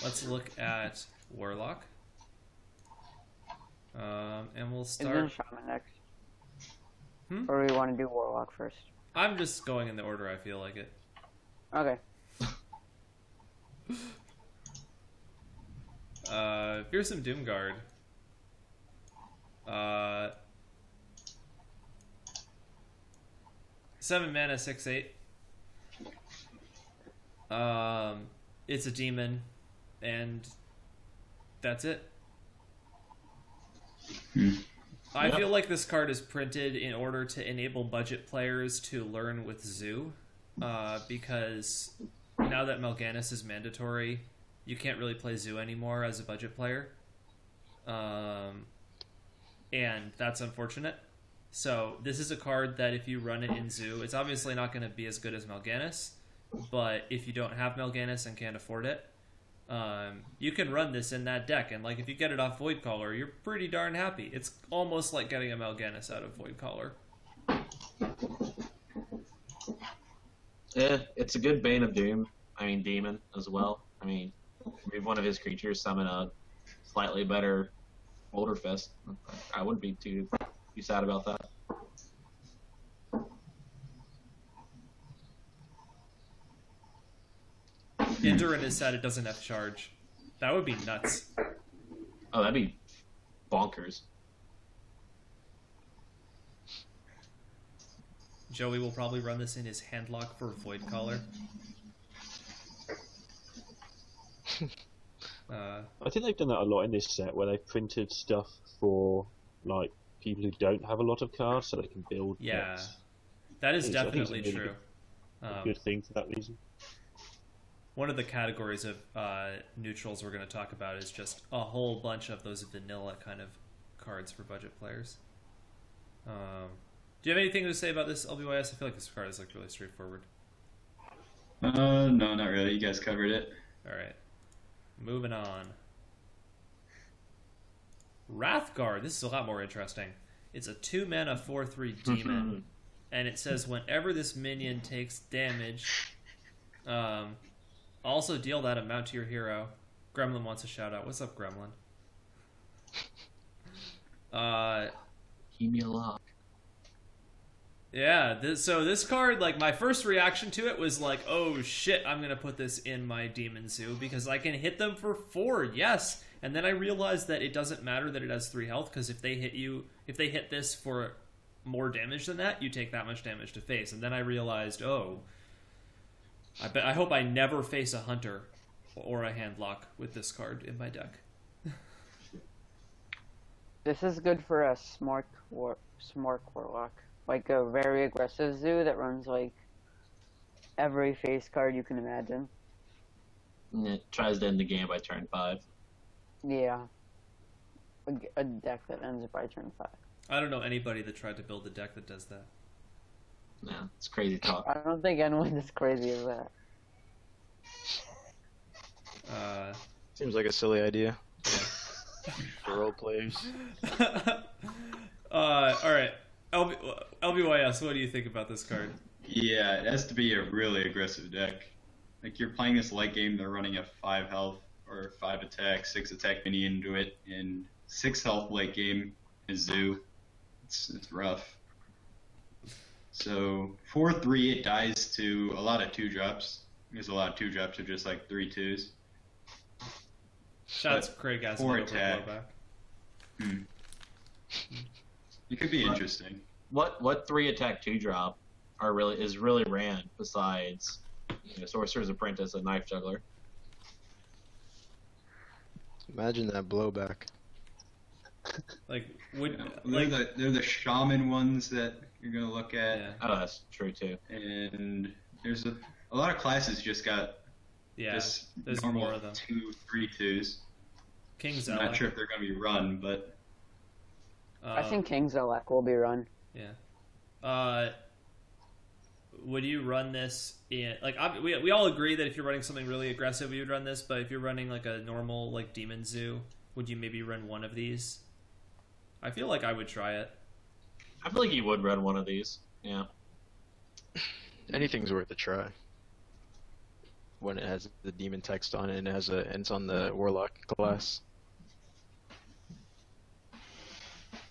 Let's look at Warlock. And we'll And then start... Shaman next. Or we want to do Warlock first? I'm just going in the order I feel like it. Okay. Fearsome Doomguard. 7 mana, 6/8. It's a demon, and that's it. I feel like this card is printed in order to enable budget players to learn with Zoo, because now that Mal'Ganis is mandatory, you can't really play Zoo anymore as a budget player, and that's unfortunate. So this is a card that if you run it in Zoo, it's obviously not going to be as good as Mal'Ganis, but if you don't have Mal'Ganis and can't afford it, you can run this in that deck, and like if you get it off Voidcaller, you're pretty darn happy. It's almost like getting a Mal'Ganis out of Voidcaller. Yeah, it's a good Bane of Doom. I mean, Demon as well. I mean, remove one of his creatures, summon a slightly better Boulder Fist. I wouldn't be too sad about that. L0rinda said it doesn't have charge. That would be nuts. Oh, that'd be bonkers. Joey will probably run this in his handlock for Voidcaller. I think they've done that a lot in this set, where they've printed stuff for like people who don't have a lot of cards, so they can build. Yeah, decks. that is I think it's definitely a really true. Good thing for that reason. One of the categories of neutrals we're going to talk about is just a whole bunch of those vanilla kind of cards for budget players. Do you have anything to say about this LBYS? I feel like this card is like really straightforward. No, not really. You guys covered it. All right, moving on. Wrathguard. This is a lot more interesting. It's a 2 mana 4/3 demon, and it says whenever this minion takes damage, also deal that amount to your hero. Gremlin wants a shout out. What's up, Gremlin? Keep me alive. Yeah, so this card, like, my first reaction to it was like, oh shit, I'm gonna put this in my Demon Zoo because I can hit them for 4, yes! And then I realized that it doesn't matter that it has 3 health, because if they hit this for more damage than that, you take that much damage to face. And then I realized, oh, I hope I never face a Hunter or a Handlock with this card in my deck. This is good for a Smart Warlock. Like a very aggressive Zoo that runs like every face card you can imagine. And it tries to end the game by turn 5. Yeah. A deck that ends it by turn 5. I don't know anybody that tried to build a deck that does that. No, it's crazy talk. I don't think anyone is crazy as that. Seems like a silly idea Yeah. for role players. Alright. LBYS, what do you think about this card? Yeah, it has to be a really aggressive deck. Like, you're playing this late game, they're running a 5 health or 5 attack, 6 attack minion into it, and 6 health late game is Zoo. It's rough. So 4/3, it dies to a lot of 2-drops. There's a lot of 2-drops are just like 3/2s. Shots Craig has 4 over attack. blowback. It could be interesting. What 3 attack 2-drop is really ran besides Sorcerer's Apprentice and Knife Juggler? Imagine that blowback. Like, would They're the shaman ones that you're gonna look at, yeah. Oh, that's true too. and there's a lot of classes just got just there's normal more of them. 2/3/2s. King I'm Zella. not sure if they're gonna be run, but I think King Zolak will be run. Yeah. Would you run this in, like, we all agree that if you're running something really aggressive, we would run this, but if you're running like a normal like Demon Zoo, would you maybe run one of these? I feel like I would try it. I feel like you would run one of these. Yeah. Anything's worth a try. when it has the demon text on it and it's on the Warlock class.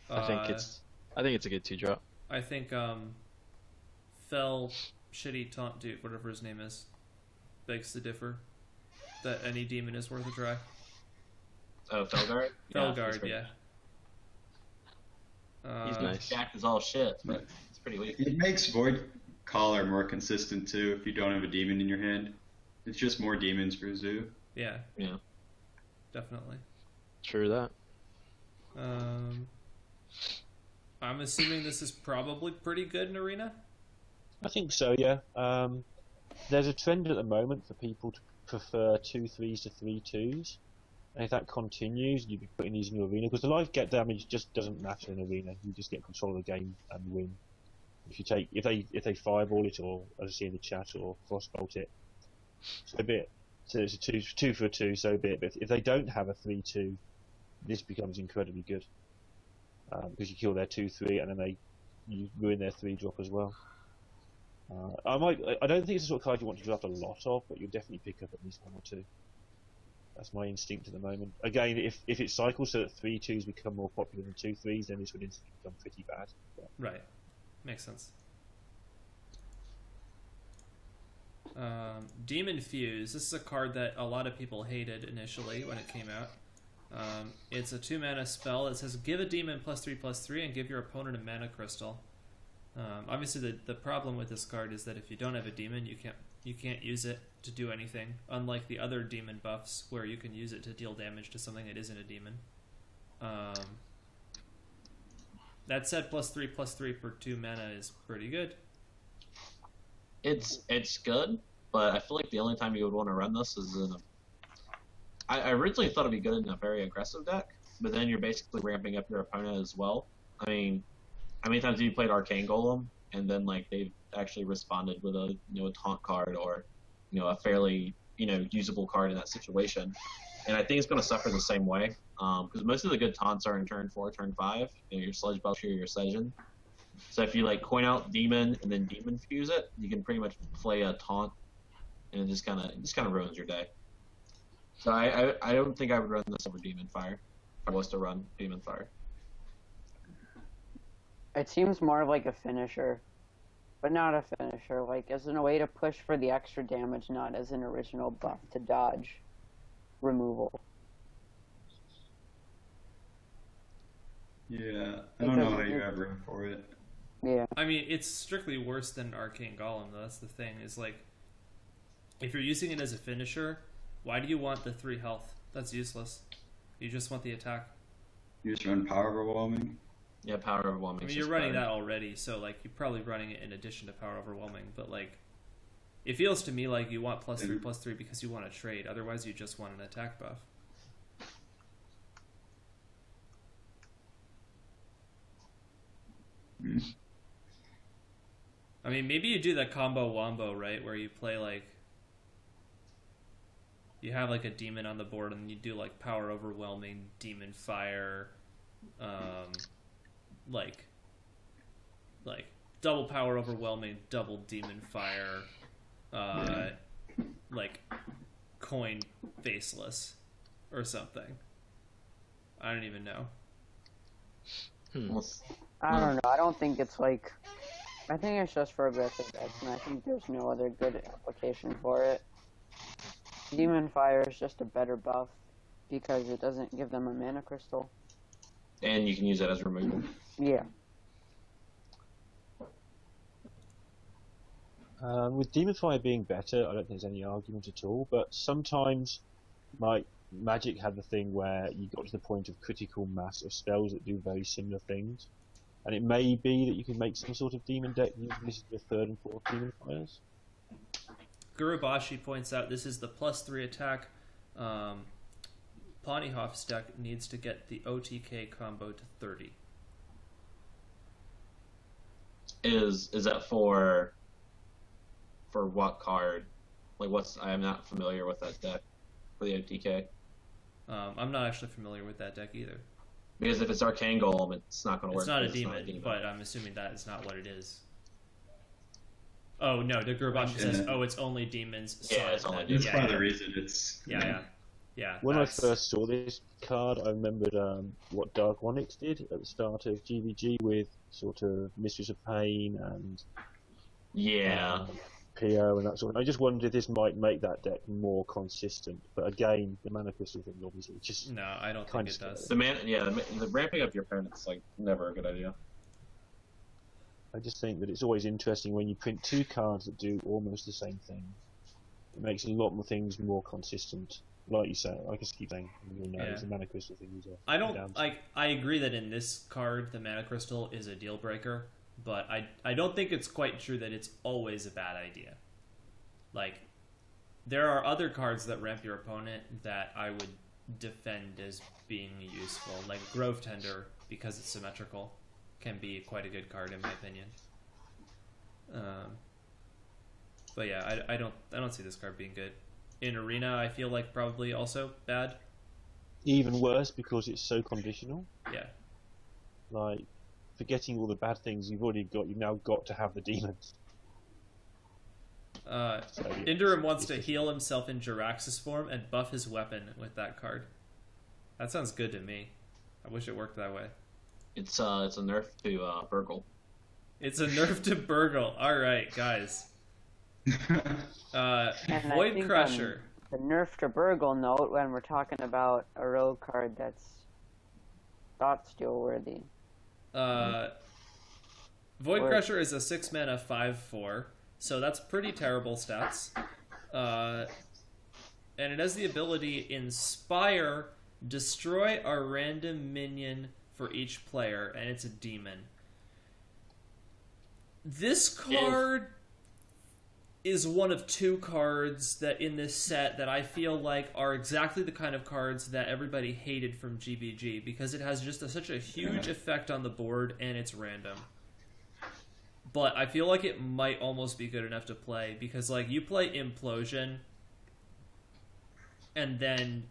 I think it's a good 2-drop. I think Fell Shitty Taunt Dude, whatever his name is, begs to differ that any demon is worth a try. Oh, Felguard? Felguard, yeah. He's nice. Jack is all shit, but it's pretty weak. It makes Void Caller more consistent too if you don't have a demon in your hand. It's just more demons for Zoo. Yeah. Yeah. Definitely. True that. I'm assuming this is probably pretty good in Arena. I think so, yeah. There's a trend at the moment for people to prefer 2/3s to 3/2s. And if that continues, you'd be putting these in your arena, because the life get damage just doesn't matter in arena. You just get control of the game and win. If they fireball it, or as I see in the chat, or frostbolt it, so it's a two for a 2, so be it. But if they don't have a 3/2, this becomes incredibly good, because you kill their 2/3 and then you ruin their 3-drop as well. I don't think it's the sort of card you want to draft a lot of, but you'll definitely pick up at least 1 or 2. That's my instinct at the moment. Again, if it cycles so that 3/2s become more popular than 2/3s, then this would instantly become pretty bad. But... Right. Makes sense. Demon Fuse. This is a card that a lot of people hated initially when it came out. It's a 2-mana spell that says give a demon +3/+3 and give your opponent a mana crystal. Obviously, the problem with this card is that if you don't have a demon, you can't use it to do anything, unlike the other demon buffs where you can use it to deal damage to something that isn't a demon. That said, +3/+3 for 2 mana is pretty good. It's good, but I feel like the only time you would want to run this is in a... I originally thought it'd be good in a very aggressive deck, but then you're basically ramping up your opponent as well. I mean, how many times have you played Arcane Golem, and then like they've actually responded with a a taunt card, or a fairly usable card in that situation? And I think it's going to suffer the same way, because most of the good taunts are in turn 4, turn 5. Your Sludge Belcher, your Sejin. So if you like coin out Demon and then Demon Fuse it, you can pretty much play a taunt, and it just kind of ruins your day. So I don't think I would run this over Demon Fire if I was to run Demon Fire. It seems more like a finisher, but not a finisher. Like as in a way to push for the extra damage, not as an original buff to dodge removal. Yeah, I don't know how you have room for it. Yeah. I mean, it's strictly worse than Arcane Golem, though. That's the thing, is like, if you're using it as a finisher, why do you want the 3 health? That's useless. You just want the attack. You just run Power Overwhelming. Yeah, Power Overwhelming. I mean, you're running that already, so like you're probably running it in addition to Power Overwhelming, but like, it feels to me like you want +3/+3 because you want to trade. Otherwise, you just want an attack buff. I mean, maybe you do that combo wombo, right? Where you play like, you have like a demon on the board and you do like Power Overwhelming, Demon Fire, like double Power Overwhelming, double Demon Fire, like coin Faceless or something. I don't even know. I don't know. I don't think it's like... I think it's just for aggressive decks, and I think there's no other good application for it. Demon Fire is just a better buff because it doesn't give them a mana crystal. And you can use that as removal. Yeah. With Demon Fire being better, I don't think there's any argument at all, but sometimes Magic had the thing where you got to the point of critical mass of spells that do very similar things. And it may be that you can make some sort of demon deck using this as your 3rd and 4th Demon Fires. Gurubashi points out this is the +3 attack. Ponyhoff's deck needs to get the OTK combo to 30. Is that for what card? Like I'm not familiar with that deck for the OTK. I'm not actually familiar with that deck either. Because if it's Arcane Golem, it's not going to work. It's not a demon, but I'm assuming that is not what it is. Oh no, the Gurbachi says, "Oh, it's only demons." Yeah, it's only That's demons. part of the reason it's. Yeah. When that's- I first saw this card, I remembered what Dark Onyx did at the start of GVG with sort of Mistress of Pain and Yeah. PO and that sort of. I just wondered if this might make that deck more consistent. But again, the Mana Crystal thing obviously just No, I don't kind think it of does. The ramping up your opponent's like never a good idea. I just think that it's always interesting when you print two cards that do almost the same thing. It makes a lot more things more consistent. Like you say, I just keep saying, you'll know, it's a Mana Crystal thing. I don't like. I agree that in this card, the Mana Crystal is a deal breaker, but I don't think it's quite true that it's always a bad idea. Like, there are other cards that ramp your opponent that I would defend as being useful, like Grove Tender, because it's symmetrical, can be quite a good card in my opinion. But yeah, I don't see this card being good. In Arena, I feel like probably also bad. Even worse because it's so conditional. Yeah. Like, forgetting all the bad things you've now got to have the demons. Inderim wants to heal himself in Jiraxis form and buff his weapon with that card. That sounds good to me. I wish it worked that way. It's a nerf to Burgle. It's a nerf to Burgle. Alright, guys. And I Void think Crusher. on the nerf to Burgle note, when we're talking about a rogue card that's thought steal worthy. Void Crusher is a 6-mana 5/4, so that's pretty terrible stats. And it has the ability Inspire, destroy a random minion for each player, and it's a demon. This card is one of two cards that in this set that I feel like are exactly the kind of cards that everybody hated from GBG because it has just such a huge effect on the board and it's random. But I feel like it might almost be good enough to play because like you play Implosion and then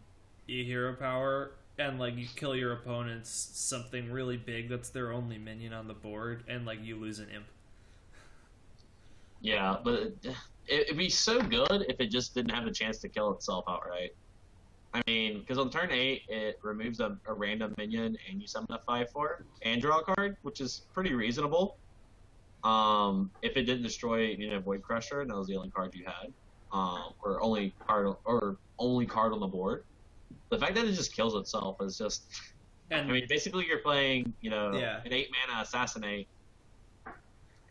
you hero power and like you kill your opponent's something really big that's their only minion on the board and like you lose an imp. Yeah, but it'd be so good if it just didn't have a chance to kill itself outright. I mean, because on turn 8, it removes a random minion and you summon a 5/4 and draw a card, which is pretty reasonable. If it didn't destroy, Void Crusher, and that was the only card you had, or only card on the board. The fact that it just kills itself is just. And, I mean, basically you're playing, an 8-mana Assassinate.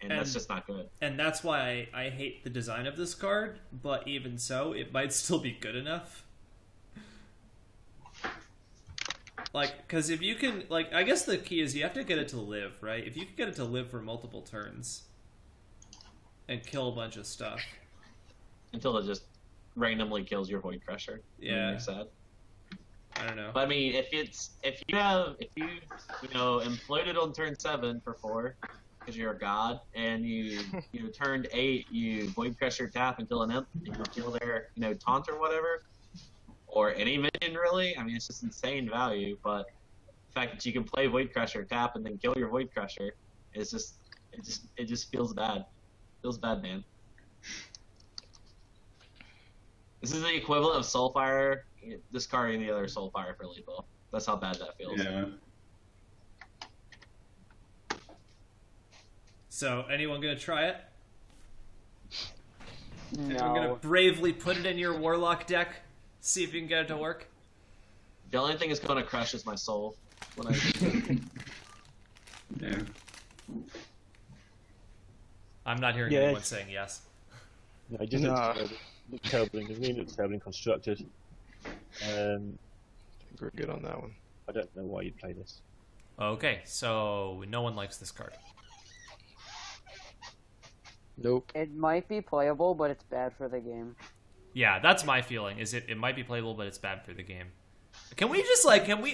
And that's just not good. And that's why I hate the design of this card, but even so, it might still be good enough. Like, because if you can, like, I guess the key is you have to get it to live, right? If you can get it to live for multiple turns and kill a bunch of stuff. Until it just randomly kills your Void Crusher. Yeah. Makes sad. I don't know. But I mean, if you imploded on turn 7 for 4, because you're a god, and you turned 8, you Void Crusher tap and kill an imp, and you kill their taunt or whatever, or any minion really. I mean, it's just insane value. But the fact that you can play Void Crusher, tap, and then kill your Void Crusher is it just feels bad. Feels bad, man. This is the equivalent of Soulfire. Discarding the other Soulfire for lethal. That's how bad that feels. Yeah. So, anyone gonna try it? No. Anyone gonna bravely put it in your Warlock deck? See if you can get it to work? The only thing it's going to crush is my soul. When Yeah. I'm not hearing Yeah. anyone saying yes. No, it just looks terribly, it really looks terribly constructed. We're good on that one. I don't know why you'd play this. Okay, so no one likes this card. Nope. It might be playable, but it's bad for the game. Yeah, that's my feeling. Is it might be playable, but it's bad for the game. Can we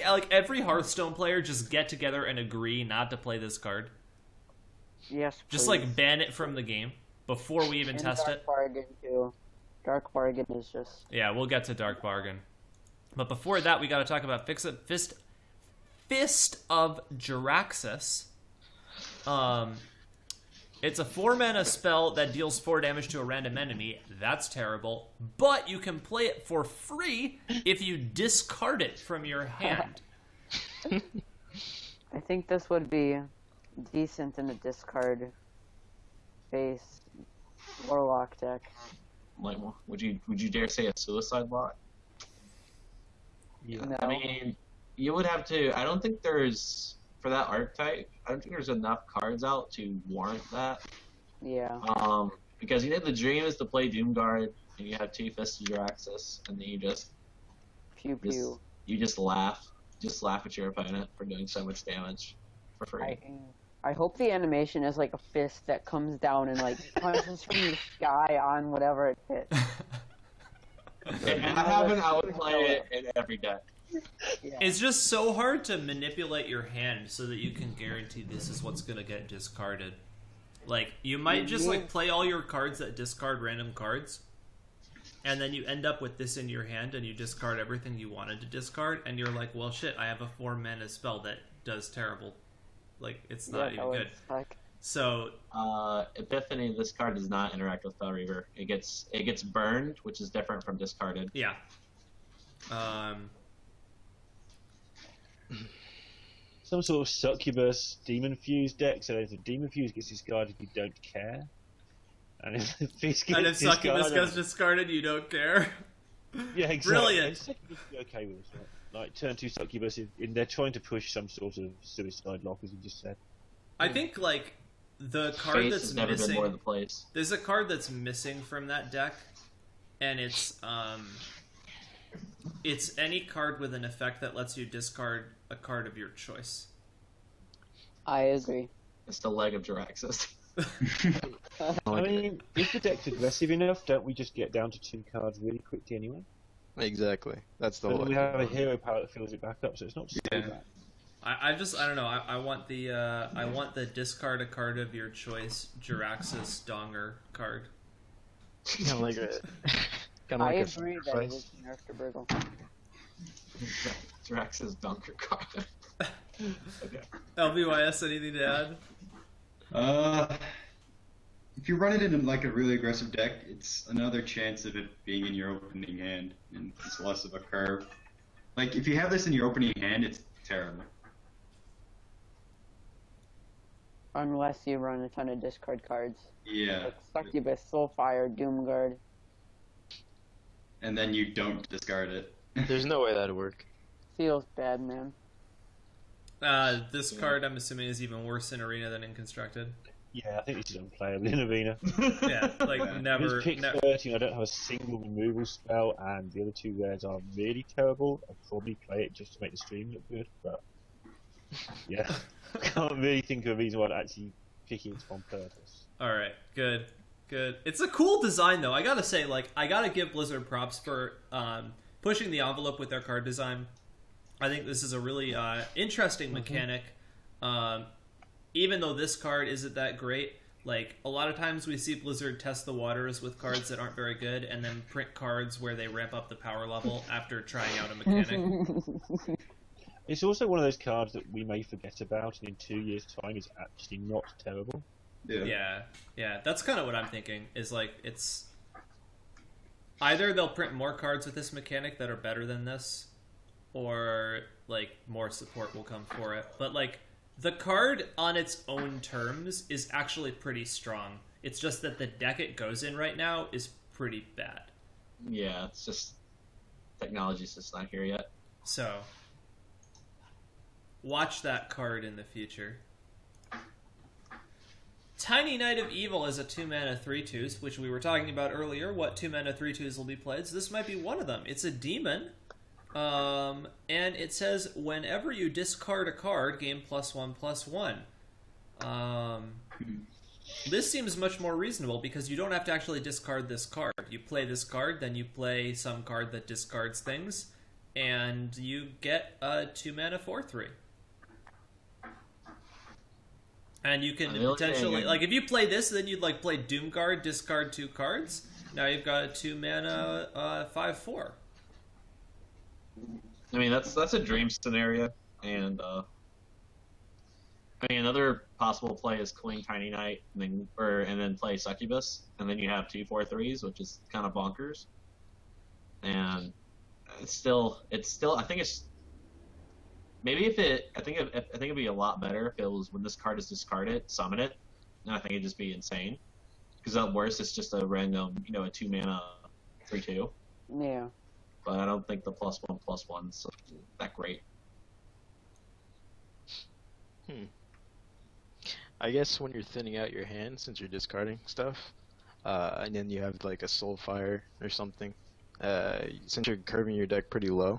every Hearthstone player just get together and agree not to play this card? Yes, Just please. like ban it from the game before we even And test Dark it. Bargain too. Dark Bargain is just. Yeah, we'll get to Dark Bargain. But before that, we got to talk about Fist of Jiraxis. It's a 4-mana spell that deals 4 damage to a random enemy. That's terrible. But you can play it for free if you discard it from your hand. I think this would be decent in a discard base Warlock deck. Like, would you dare say a suicide block? Yeah. No. I mean, you would have to. I don't think there's for that archetype. I don't think there's enough cards out to warrant that. Yeah. Because the dream is to play Doomguard, and you have 2 Fisted Jaraxxus, and then you just Pew pew. laugh at your opponent for doing so much damage for free. I hope the animation is like a fist that comes down and like punches from the sky on whatever it hits. If that happened, I would play it in every deck. Yeah. It's just so hard to manipulate your hand so that you can guarantee this is what's going to get discarded. Like, you might just like play all your cards that discard random cards, and then you end up with this in your hand and you discard everything you wanted to discard, and you're like, well shit, I have a 4-mana spell that does terrible. Like, it's not even good. So Epiphany, this card does not interact with Spell Reaver. It gets burned, which is different from discarded. yeah. Some sort of succubus demon fuse deck, so if the demon fuse gets discarded, you don't care. And if the fuse gets And if Succubus discarded, gets discarded, you don't care. yeah, exactly. Brilliant. Succubus would be okay with it. Like turn 2 succubus, if they're trying to push some sort of suicide lock, as you just said. I think like the card Face that's has never been more missing. the place. There's a card that's missing from that deck, and it's any card with an effect that lets you discard a card of your choice. I agree. It's the leg of Jaraxxus. I mean, if the deck's aggressive enough, don't we just get down to 2 cards really quickly anyway? Exactly. That's the But whole then we have a idea. hero power that fills it back up, so it's not so bad. I don't know. I want the discard a card of your choice Jaraxxus Donger card. Kind of like a. I agree that it is nerfed to Burgle. Jaraxxus Dunker card. Okay. LBYS, anything to add? If you run it in like a really aggressive deck, it's another chance of it being in your opening hand, and it's less of a curve. Like if you have this in your opening hand, it's terrible. Unless you run a ton of discard cards. Yeah. Like Succubus, Soulfire, Doomguard. And then you don't discard it. There's no way that'd work. Feels bad, man. This card, I'm assuming, is even worse in Arena than in Constructed. Yeah, I think this is unplayable in Arena. Yeah, like never. Pick 13, I don't have a single removal spell, and the other 2 rares are really terrible. I'd probably play it just to make the stream look good, but yeah, I can't really think of a reason why I'd actually pick it on purpose. All right, good. It's a cool design, though. I gotta say, like, I gotta give Blizzard props for pushing the envelope with their card design. I think this is a really interesting mechanic. Even though this card isn't that great, like, a lot of times we see Blizzard test the waters with cards that aren't very good and then print cards where they ramp up the power level after trying out a mechanic. It's also one of those cards that we may forget about, and in 2 years' time is actually not terrible. Yeah, that's kind of what I'm thinking, is like, it's either they'll print more cards with this mechanic that are better than this, or like more support will come for it. But like, the card on its own terms is actually pretty strong. It's just that the deck it goes in right now is pretty bad. Yeah, it's just technology's just not here yet. So watch that card in the future. Tiny Knight of Evil is a 2-mana 3/2s, which we were talking about earlier. What 2-mana 3/2s will be played? So this might be one of them. It's a demon. And it says, whenever you discard a card, gain +1/+1. This seems much more reasonable because you don't have to actually discard this card. You play this card, then you play some card that discards things, and you get a 2-mana 4/3. And you can potentially, like, if you play this, then you'd like play Doomguard, discard 2 cards. Now you've got a 2-mana 5/4. I mean, that's a dream scenario, and I mean, another possible play is Queen Tiny Knight, and then play Succubus, and then you have 2/4/3s, which is kind of bonkers. And it's still. I think it's maybe if it. I think it'd be a lot better if it was when this card is discarded, summon it, and I think it'd just be insane. Because at worst, it's just a random, a 2-mana 3/2. Yeah. But I don't think the +1/+1's that great. I guess when you're thinning out your hand, since you're discarding stuff, and then you have like a Soulfire or something, since you're curving your deck pretty low,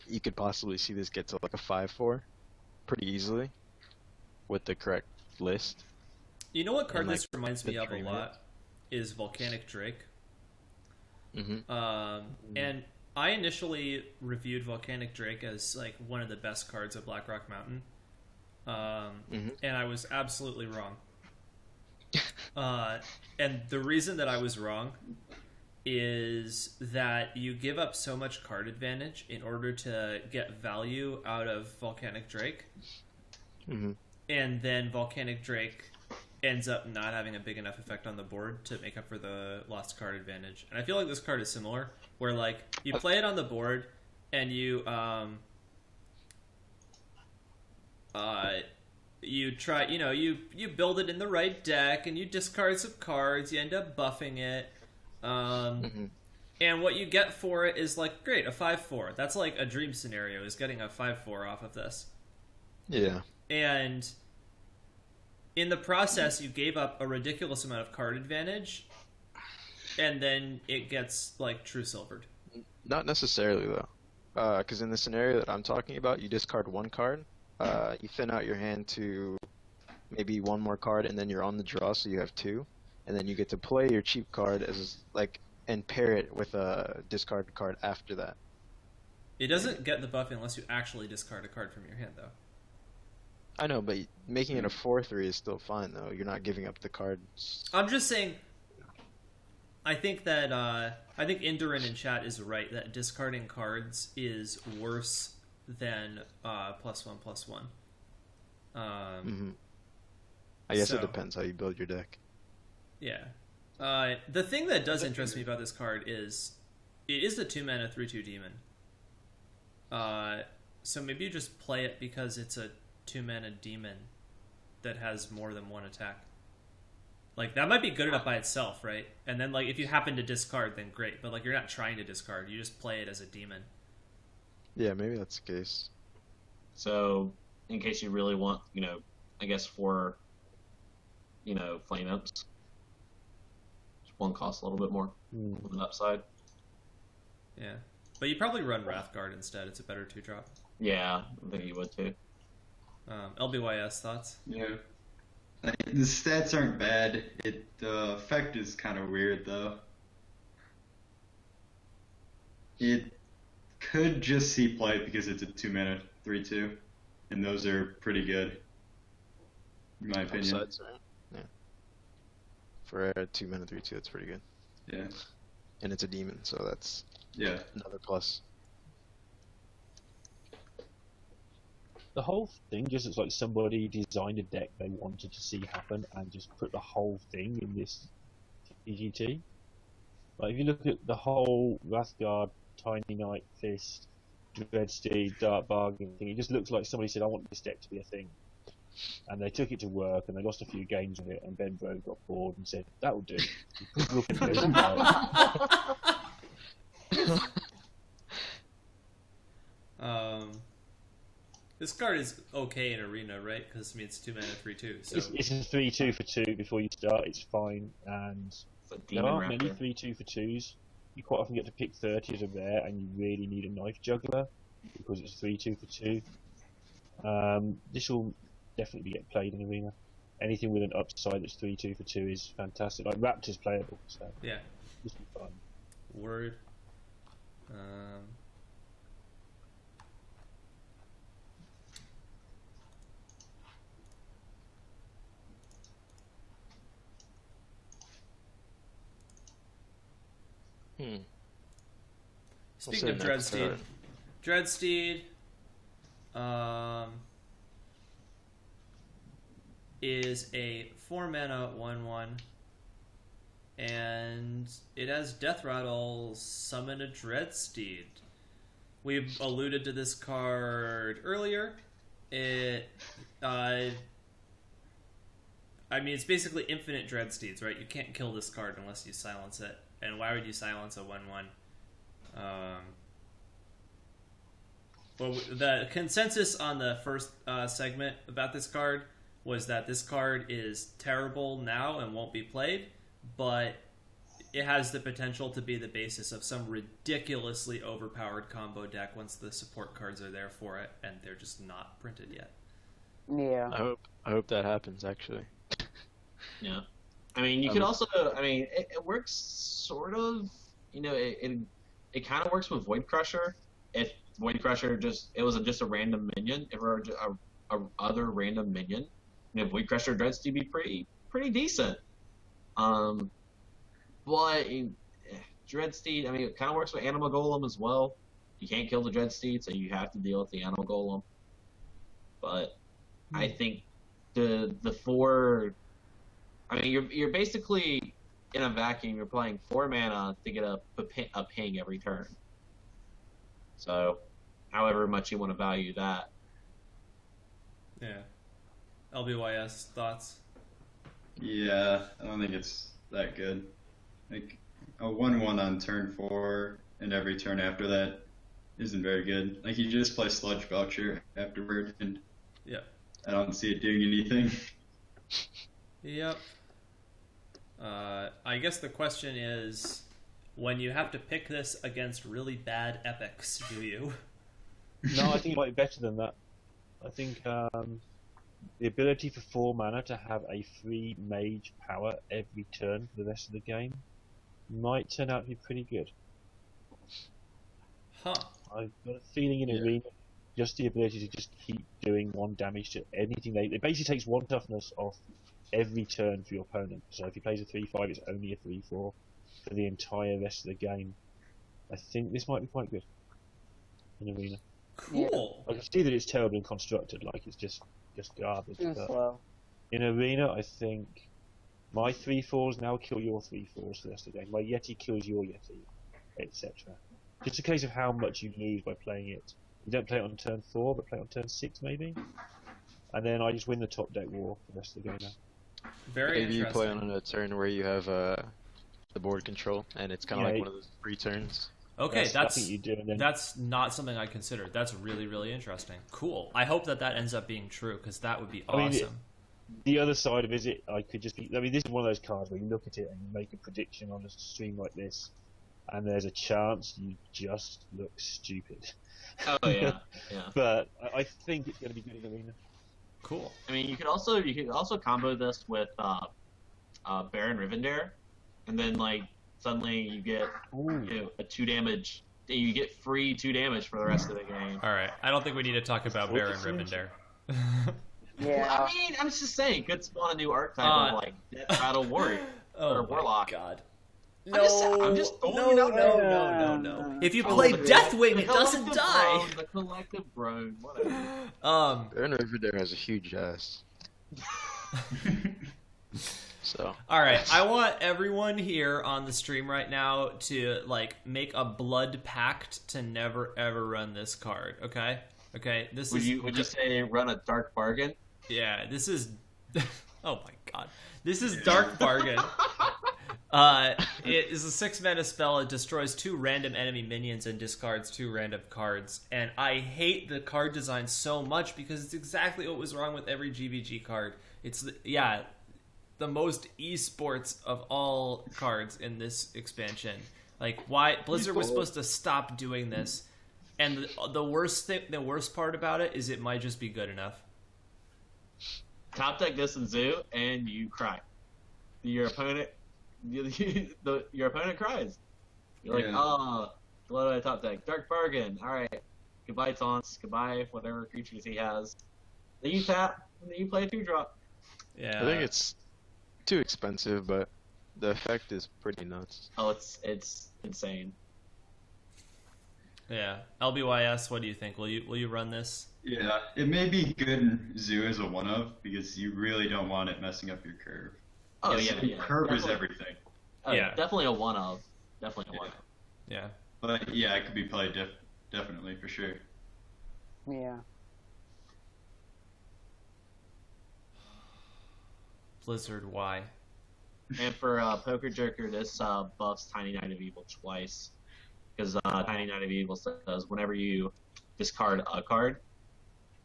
you could possibly see this get to like a 5/4 pretty easily with the correct list. You know what card And, like, this reminds me the of a trainer. lot is Volcanic Drake. Mm-hmm. And I initially reviewed Volcanic Drake as like one of the best cards of Blackrock Mountain, and I was absolutely wrong. And the reason that I was wrong is that you give up so much card advantage in order to get value out of Volcanic Drake, and then Volcanic Drake ends up not having a big enough effect on the board to make up for the lost card advantage. And I feel like this card is similar, where like you play it on the board and you try, you build it in the right deck and you discard some cards, you end up buffing it, and what you get for it is like, great, a 5/4. That's like a dream scenario, is getting a 5/4 off of this. Yeah. And in the process, you gave up a ridiculous amount of card advantage, and then it gets like true silvered. Not necessarily though, because in the scenario that I'm talking about, you discard one card, you thin out your hand to maybe one more card, and then you're on the draw, so you have two, and then you get to play your cheap card as like and pair it with a discard card after that. It doesn't get the buff unless you actually discard a card from your hand, though. I know, but making it a 4/3 is still fine though. You're not giving up the cards. I'm just saying. I think that I think Indorin in chat is right that discarding cards is worse than +1/+1. I guess so- it depends how you build your deck. Yeah. The thing that does interest me about this card is it is the 2-mana 3/2 demon. So maybe you just play it because it's a 2-mana demon that has more than one attack. Like, that might be good enough by itself, right? And then, like, if you happen to discard, then great. But, like, you're not trying to discard. You just play it as a demon. Yeah, maybe that's the case. So, in case you really want, I guess 4, flame imps. One costs a little bit more with an upside. Yeah. But you probably run Wrathguard instead. It's a better 2-drop. Yeah, I think you would too. LBYS thoughts? Yeah. The stats aren't bad. The effect is kind of weird though. It could just see play because it's a 2-mana 3/2, and those are pretty good, in my opinion. Upsides, right? Yeah. For a 2-mana 3/2, that's pretty good. Yeah. And it's a demon, so that's Yeah. another plus. The whole thing just looks like somebody designed a deck they wanted to see happen and just put the whole thing in this TGT. Like, if you look at the whole Wrathguard, Tiny Knight, Fist, Dreadsteed, Dark Bargain thing, it just looks like somebody said, I want this deck to be a thing. And they took it to work and they lost a few games with it, and Ben Bro got bored and said, that'll do. Look at this. This card is okay in Arena, right? Because it's 2-mana 3/2. So It's a 3/2 for 2 before you start, it's fine, and It's a there demon aren't many raptor. 3/2 for 2s. You quite often get to pick 30 as a rare, and you really need a Knife Juggler because it's 3/2 for 2. This will definitely get played in Arena. Anything with an upside that's 3/2 for 2 is fantastic. Like Raptor's playable, so yeah, this will be fun. word. Speaking of Dreadsteed, is a 4-mana 1/1, and it has Death Rattle, summon a Dreadsteed. We've alluded to this card earlier. It's basically infinite Dreadsteeds, right? You can't kill this card unless you silence it. And why would you silence a 1/1? Well, the consensus on the first segment about this card was that this card is terrible now and won't be played, but it has the potential to be the basis of some ridiculously overpowered combo deck once the support cards are there for it, and they're just not printed yet. Yeah. I hope that happens, actually. Yeah. I mean, you could also, it works sort of, it kind of works with Void Crusher. If Void Crusher it wasn't just a random minion, if it were a other random minion, Void Crusher Dreads to be pretty decent. But Dreadsteed, it kind of works with Animal Golem as well. You can't kill the Dreadsteed, so you have to deal with the Animal Golem. But I think the 4, you're basically in a vacuum. You're playing 4 mana to get a ping every turn. So, however much you want to value that. Yeah. LBYS, thoughts? Yeah, I don't think it's that good. Like, a 1/1 on turn 4 and every turn after that isn't very good. Like, you just play Sludge Voucher afterward, and yeah, I don't see it doing anything. Yep. I guess the question is, when you have to pick this against really bad epics, do you? No, I think it might be better than that. I think the ability for 4 mana to have a free mage power every turn for the rest of the game might turn out to be pretty good. Huh. I've got a feeling in Arena, just the ability to just keep doing 1 damage to anything. It basically takes 1 toughness off every turn for your opponent. So if he plays a 3/5, it's only a 3/4 for the entire rest of the game. I think this might be quite good in Arena. Cool. I can see that it's terribly constructed, like it's just garbage. Too But slow. in Arena, I think my 3/4s now kill your 3/4s for the rest of the game. My Yeti kills your Yeti, etc. Just a case of how much you lose by playing it. You don't play it on turn 4, but play it on turn 6 maybe. And then I just win the top deck war for the rest of the game now. Very Maybe you play interesting. on a turn where you have the board control, and it's kind of like one of those free turns. Okay, I think you do, and then that's not something I considered. That's really, really interesting. Cool. I hope that ends up being true, because that would be awesome. The other side of it, I could just be. This is one of those cards where you look at it and you make a prediction on a stream like this, and there's a chance you just look stupid. Oh yeah, yeah. But I think it's going to be good in Arena. Cool. You could also combo this with Baron Rivendare, and then suddenly you get a 2 damage. You get free 2 damage for the rest of the game. All right. I don't think we need to talk about Baron Rivendare. Yeah. Well, I'm just saying, could spawn a new archetype of Death Battle Warrior or Warlock. God. I'm just throwing it out there. No. If you play Deathwing, it doesn't die. The collective groan, whatever. Baron Rivendare has a huge ass. So. All right, I want everyone here on the stream right now to make a blood pact to never ever run this card. Okay. Would you say run a Dark Bargain? Yeah. This is. Oh my God. This is Dark Bargain. It is a 6-mana spell. It destroys 2 random enemy minions and discards 2 random cards. And I hate the card design so much because it's exactly what was wrong with every GBG card. It's the most esports of all cards in this expansion. Why Blizzard was supposed to stop doing this, and the worst part about it is it might just be good enough. Top deck this in Zoo, and you cry. Your opponent cries. You're like, oh, what do I top deck? Dark Bargain. All right, goodbye taunts. Goodbye whatever creatures he has. Then you tap, and then you play a 2-drop. Yeah. I think it's too expensive, but the effect is pretty nuts. Oh, it's insane. Yeah. LBYS, what do you think? Will you run this? Yeah, it may be good in Zoo as a one of because you really don't want it messing up your curve. Oh Yes, yeah, curve is definitely. everything. Oh, Yeah. definitely a one of. Definitely a one of. Yeah. But yeah, it could be played definitely for sure. Yeah. Blizzard, why? And for Poker Joker, this buffs Tiny Knight of Evil twice. Because Tiny Knight of Evil says whenever you discard a card,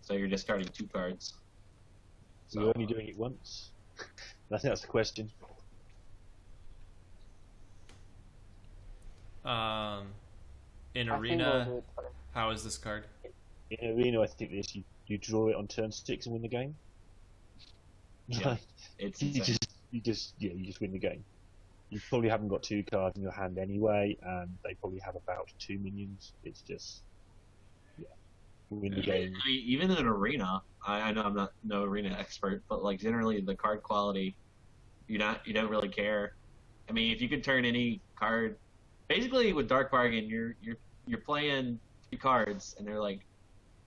so you're discarding 2 cards. So you're only doing it once? I think that's the question. In I think we'll Arena, do it twice. how is this card? In Arena, I think this you draw it on turn 6 and win the game. Yeah. It's you insane. just win the game. You probably haven't got 2 cards in your hand anyway, and they probably have about 2 minions. It's just win the game. I mean, even in Arena, I know I'm not no Arena expert, but like generally the card quality, you don't really care. I mean, if you could turn any card, basically with Dark Bargain, you're playing 2 cards and they're like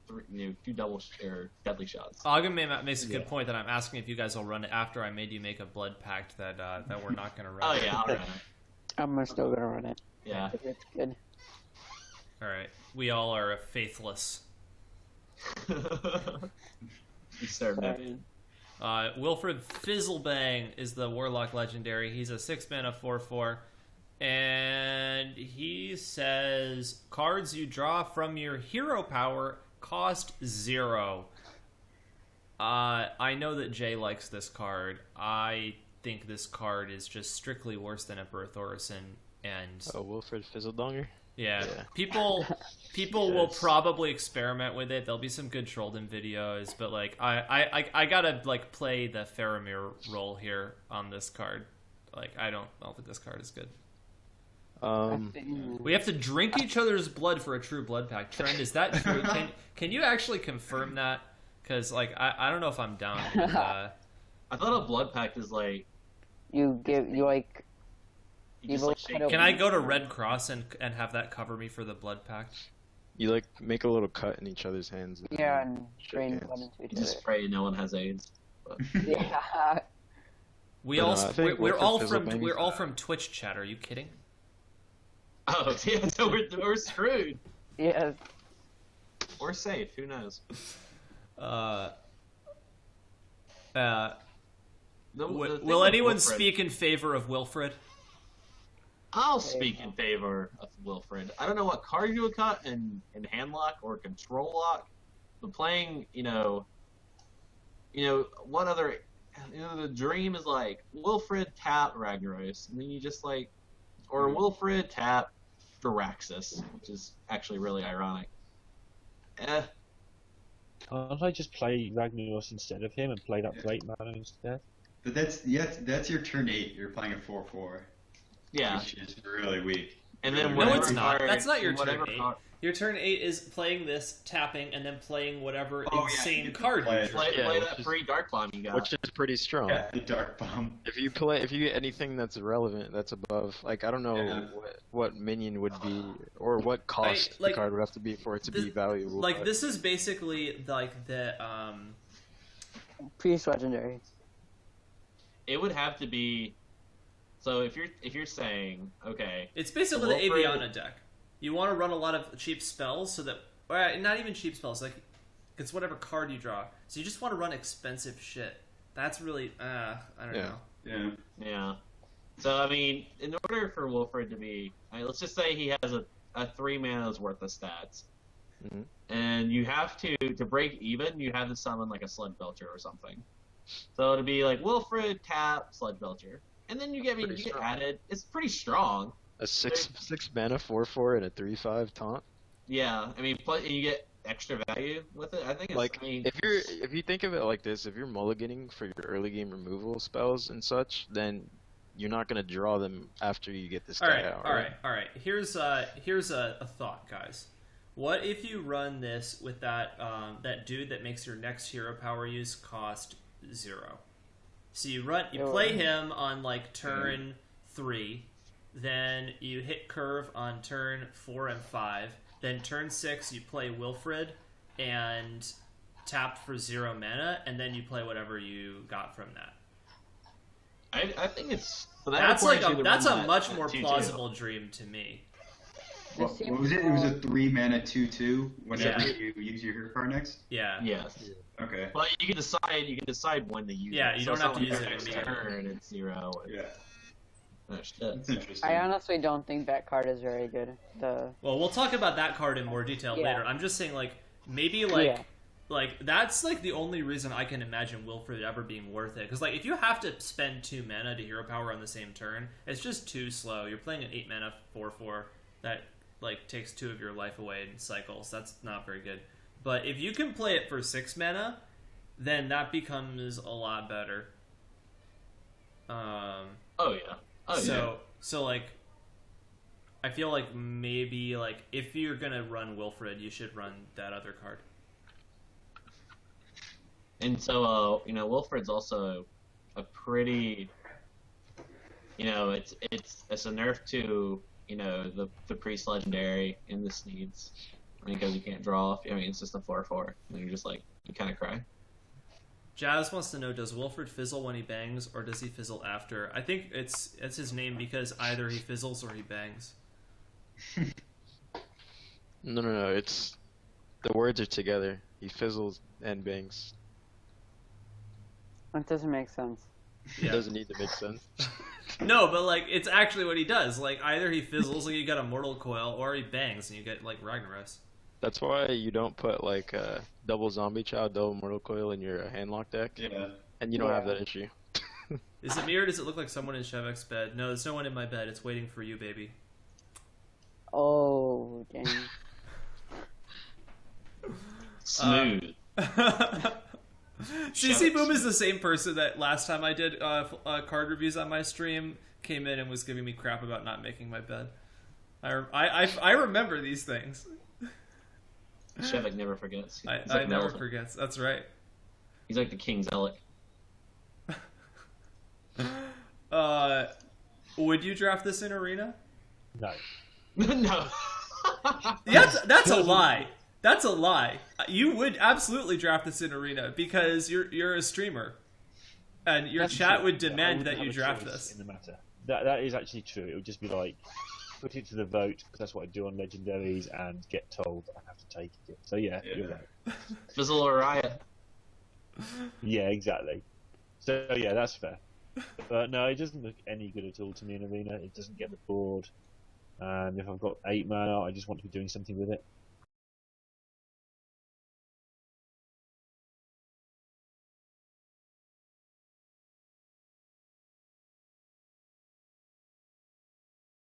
2 double or deadly shots. Ogden makes a good point that I'm asking if you guys will run it after I made you make a blood pact that we're not going to run. Oh yeah, I'll run it. I'm still gonna run it. Yeah. It's good. All right. We all are faithless. You start Sorry. moving. Wilfred Fizzlebang is the Warlock legendary. He's a 6-mana 4/4. And he says cards you draw from your hero power cost 0. I know that Jay likes this card. I think this card is just strictly worse than Emperor Thorison. And Oh, Wilfred Fizzledonger? yeah, Yeah. people will probably experiment with it. There'll be some good Trollden videos, but like I gotta like play the Faramir role here on this card. Like I don't think this card is good. We have to drink each other's blood for a true blood pact. Trend, is that true? Can you actually confirm that? Because like I don't know if I'm down with I thought a blood pact is like You like. you just You like both shake. put Can I go to Red Cross and have that cover me for the blood pact? You like make a little cut in each other's hands. And Yeah, and shake drain hands. blood into each You just other. pray no one has AIDS. But Yeah. We But, all I think we're all Wilfred from Fizzlebang we're is- all from Twitch chat. Are you kidding? oh yeah, so we're screwed. Yeah. Or safe, who knows? Will anyone speak in favor of Wilfred? I'll speak in favor of Wilfred. I don't know what card you would cut in handlock or control lock, but playing, what other, the dream is like Wilfred tap Ragnaros, and then you just like, or Wilfred tap Firaxis, which is actually really ironic. Can't I just play Ragnaros instead of him and play that Great Mana instead? But that's your turn 8. You're playing a 4/4, Yeah, which is really weak. and then No, whatever it's not. card- That's not your turn whatever 8. card- Your turn 8 is playing this, tapping, and then playing whatever Oh, yeah, insane you can card play you it. draw. Play, Yeah, play which that is- free Dark Bomb you got. Which is pretty strong. Yeah, the Dark Bomb. If you get anything that's relevant, that's above. Like I don't know Yeah. what minion would be or what cost like, the card would have to be for it to be this- valuable. Like but- this is basically like the Priest legendary. It would have to be. So if you're saying okay, it's basically the Wilfred- Aviana deck. You want to run a lot of cheap spells so that, or not even cheap spells, like it's whatever card you draw. So you just want to run expensive shit. That's really I don't Yeah. know. Yeah. yeah. So I mean, in order for Wilfred to be, let's just say he has a 3 mana's worth of stats, Mhm. and you have to break even, you have to summon like a Sludge Belcher or something. So it'd be like Wilfred tap Sludge Belcher, and then you get Pretty strong. added. It's pretty strong. a six mana 4/4 and a 3/5 taunt. Yeah, I mean, and you get extra value with it. I think it's Like I mean, if you think of it like this, if you're mulliganing for your early game removal spells and such, then you're not gonna draw them after you get this guy out. All right. Here's a thought, guys. What if you run this with that that dude that makes your next hero power use cost 0? So you play him on like turn 3, then you hit curve on turn 4 and 5. Then turn 6, you play Wilfred and tap for 0 mana, and then you play whatever you got from that. I think it's That's a much more plausible dream to me. What was it? It was a 3 mana 2/2 whenever Yeah. you use your hero card next. Yeah. Yes. Okay. Well, you can decide when to use it. Yeah, you don't it's have not to like use it next immediately. turn. It's 0. Yeah. Oh, shit. That's interesting. I honestly don't think that card is very good. Well, we'll talk about that card in more detail Yeah. later. I'm just saying, like, maybe, Yeah. like that's, like, the only reason I can imagine Wilfred ever being worth it. Because, like, if you have to spend 2 mana to hero power on the same turn, it's just too slow. You're playing an 8 mana 4/4 that, like, takes 2 of your life away in cycles. That's not very good. But if you can play it for 6 mana, then that becomes a lot better. Oh yeah. Oh yeah. So like, I feel like maybe, like, if you're gonna run Wilfred, you should run that other card. And so, Wilfred's also a pretty, it's a nerf to, the priest legendary in the Sneeds, because you can't draw off. I mean, it's just a 4/4, and you're just like, you kind of cry. Jazz wants to know, does Wilfred fizzle when he bangs, or does he fizzle after? I think it's his name because either he fizzles or he bangs. No. It's the words are together. He fizzles and bangs. That doesn't make sense. It doesn't need to make sense. No, but, like, it's actually what he does. Like, either he fizzles, like, you got a Mortal Coil, or he bangs and you get, like, Ragnaros. That's why you don't put like a double Zombie Child, double Mortal Coil in your handlock deck, Yeah. and you don't have Yeah. that issue. Is it me, or does it look like someone in Shevek's bed? No, there's no one in my bed. It's waiting for you, baby. Oh, dang. Smooth. CC Boom is the same person that last time I did card reviews on my stream came in and was giving me crap about not making my bed. I remember these things. Shevek never forgets. He's I like never Nelson. forgets. That's right. He's like the King Zealot. Would you draft this in Arena? No. No. That's a lie. That's a lie. You would absolutely draft this in Arena because you're a streamer, and your That's chat true. would I demand wouldn't that you have a draft choice this. in the matter. That is actually true. It would just be like, put it to the vote, because that's what I do on legendaries, and get told I have to take it. So yeah. You're right. Fizzle or Riot. Yeah, exactly. So yeah, that's fair. But no, it doesn't look any good at all to me in Arena. It doesn't get the board. And if I've got 8 mana, I just want to be doing something with it.